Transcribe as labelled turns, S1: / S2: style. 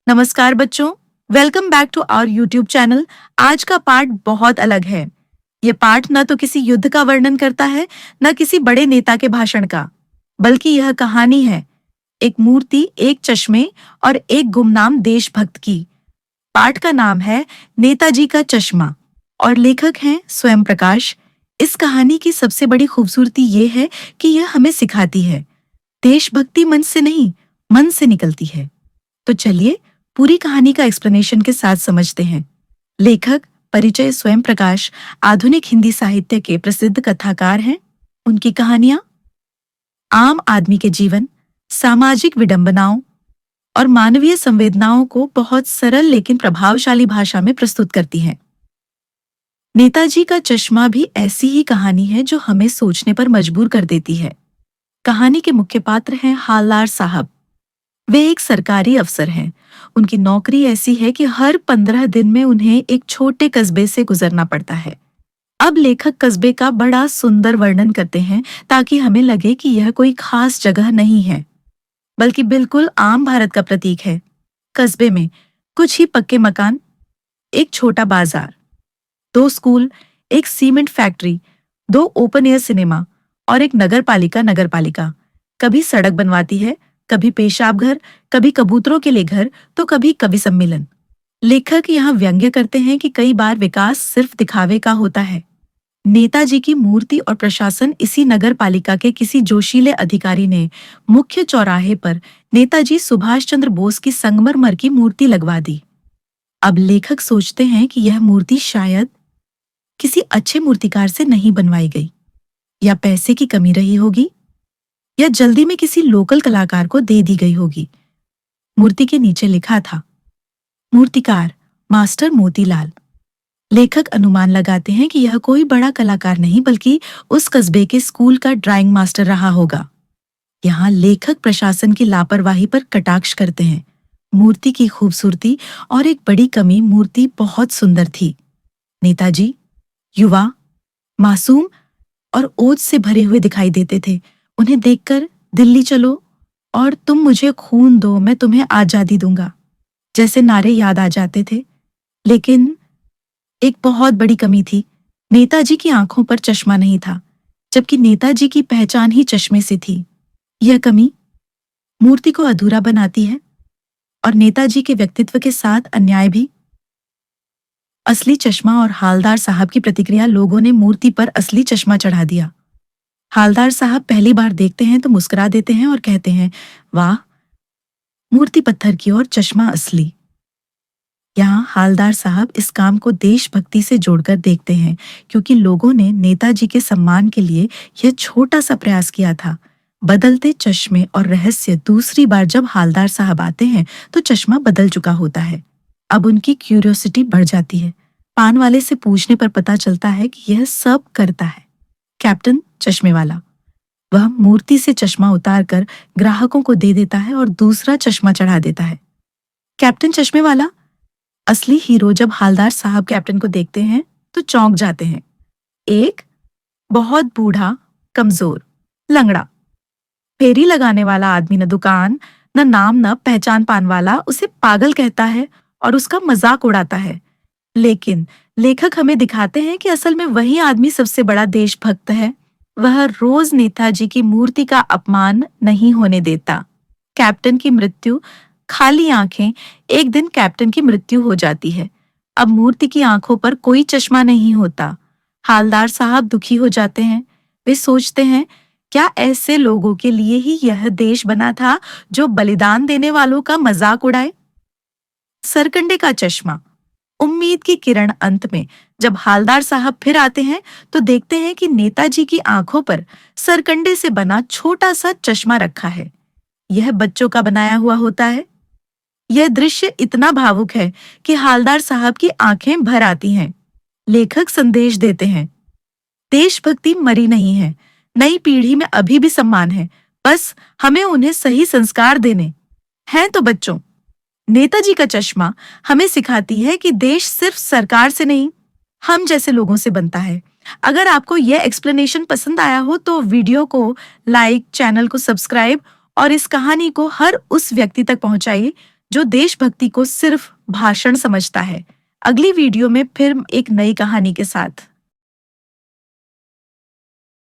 S1: नमस्कार बच्चों, welcome back to our YouTube channel. आज का पाठ बहुत अलग है। ये पाठ न तो किसी युद्ध का वर्णन करता है, न किसी बड़े नेता के भाषण का, बल्कि यह कहानी है एक मूर्ति, एक चश्मे और एक गुमनाम देशभक्त की। पाठ का नाम है नेताजी का चश्मा और लेखक हैं स्वयं प्रकाश। इस कहानी की सबसे बड़ी खूबसूरती ये है कि यह हमें सिखाती है देशभक्ति मन से नहीं, मन से निकलती है। तो चलिए पूरी कहानी का एक्सप्लेनेशन के साथ समझते हैं। लेखक परिचय स्वयं प्रकाश आधुनिक हिंदी साहित्य के प्रसिद्ध कथाकार हैं। उनकी कहानियां आम आदमी के जीवन, सामाजिक विडंबनाओं और मानवीय संवेदनाओं को बहुत सरल लेकिन प्रभावशाली भाषा में प्रस्तुत करती हैं। नेताजी का चश्मा भी ऐसी ही कहानी है जो हमें सोचने पर मजबूर कर देती है। कहानी के मुख्य पात्र हैं हालदार साहब। वे एक सरकारी अफसर हैं। उनकी नौकरी ऐसी है कि हर 15 दिन में उन्हें एक छोटे कस्बे से गुजरना पड़ता है। अब लेखक कस्बे का बड़ा सुंदर वर्णन करते हैं ताकि हमें लगे कि यह कोई खास जगह नहीं है, बल्कि बिल्कुल आम भारत का प्रतीक है। कस्बे में कुछ ही पक्के मकान, एक छोटा बाजार, 2 स्कूल, एक cement factory, 2 open air cinema और एक नगरपालिका कभी सड़क बनवाती है, कभी पेशाब घर, कभी कबूतरों के लिए घर, तो कभी कवि सम्मेलन। लेखक यहाँ व्यंग्य करते हैं कि कई बार विकास सिर्फ दिखावे का होता है। नेताजी की मूर्ति और प्रशासन इसी नगर पालिका के किसी जोशीले अधिकारी ने मुख्य चौराहे पर नेताजी सुभाष चंद्र बोस की संगमरमर की मूर्ति लगवा दी। अब लेखक सोचते हैं कि यह मूर्ति शायद किसी अच्छे मूर्तिकार से नहीं बनवाई गई, या पैसे की कमी रही होगी, या जल्दी में किसी लोकल कलाकार को दे दी गई होगी। मूर्ति के नीचे लिखा था मूर्तिकार मास्टर मोतीलाल। लेखक अनुमान लगाते हैं कि यह कोई बड़ा कलाकार नहीं बल्कि उस कस्बे के स्कूल का ड्राइंग मास्टर रहा होगा। यहाँ लेखक प्रशासन की लापरवाही पर कटाक्ष करते हैं। मूर्ति की खूबसूरती और एक बड़ी कमी, मूर्ति बहुत सुंदर थी। नेताजी युवा, मासूम और ओज से भरे हुए दिखाई देते थे। उन्हें देखकर दिल्ली चलो और तुम मुझे खून दो, मैं तुम्हें आजादी दूंगा जैसे नारे याद आ जाते थे। लेकिन एक बहुत बड़ी कमी थी। नेताजी की आंखों पर चश्मा नहीं था, जबकि नेताजी की पहचान ही चश्मे से थी। यह कमी मूर्ति को अधूरा बनाती है और नेताजी के व्यक्तित्व के साथ अन्याय भी। असली चश्मा और हालदार साहब की प्रतिक्रिया। लोगों ने मूर्ति पर असली चश्मा चढ़ा दिया। हालदार साहब पहली बार देखते हैं तो मुस्कुरा देते हैं और कहते हैं, वाह, मूर्ति पत्थर की और चश्मा असली। यहाँ हालदार साहब इस काम को देशभक्ति से जोड़कर देखते हैं, क्योंकि लोगों ने नेताजी के सम्मान के लिए यह छोटा सा प्रयास किया था। बदलते चश्मे और रहस्य। दूसरी बार जब हालदार साहब आते हैं तो चश्मा बदल चुका होता है। अब उनकी क्यूरियोसिटी बढ़ जाती है। पान वाले से पूछने पर पता चलता है कि यह सब करता है कैप्टन चश्मे वाला। वह मूर्ति से चश्मा उतारकर ग्राहकों को दे देता है और दूसरा चश्मा चढ़ा देता है। कैप्टन चश्मे वाला, असली हीरो। जब हालदार साहब कैप्टन को देखते हैं तो चौंक जाते हैं। एक बहुत बूढ़ा, कमजोर, लंगड़ा, फेरी लगाने वाला आदमी, न दुकान, न नाम, न पहचान पान वाला, उसे पागल कहता है और उसका मजाक उड़ाता है। लेकिन लेखक हमें दिखाते हैं कि असल में वही आदमी सबसे बड़ा देशभक्त है। वह रोज नेताजी की मूर्ति का अपमान नहीं होने देता। कैप्टन की मृत्यु, खाली आंखें। एक दिन कैप्टन की मृत्यु हो जाती है। अब मूर्ति की आंखों पर कोई चश्मा नहीं होता। हालदार साहब दुखी हो जाते हैं। वे सोचते हैं, क्या ऐसे लोगों के लिए ही यह देश बना था जो बलिदान देने वालों का मजाक उड़ाए? सरकंडे का चश्मा। उम्मीद की किरण। अंत में जब हालदार साहब फिर आते हैं तो देखते हैं कि नेताजी की आंखों पर सरकंडे से बना छोटा सा चश्मा रखा है। यह बच्चों का बनाया हुआ होता है। यह दृश्य इतना भावुक है कि हालदार साहब की आंखें भर आती हैं। लेखक संदेश देते हैं, देशभक्ति मरी नहीं है। नई पीढ़ी में अभी भी सम्मान है, बस हमें उन्हें सही संस्कार देने हैं। तो बच्चों, नेताजी का चश्मा हमें सिखाती है कि देश सिर्फ सरकार से नहीं, हम जैसे लोगों से बनता है। अगर आपको यह एक्सप्लेनेशन पसंद आया हो तो वीडियो को लाइक, चैनल को सब्सक्राइब और इस कहानी को हर उस व्यक्ति तक पहुंचाइए जो देशभक्ति को सिर्फ भाषण समझता है। अगली वीडियो में फिर एक नई कहानी के साथ।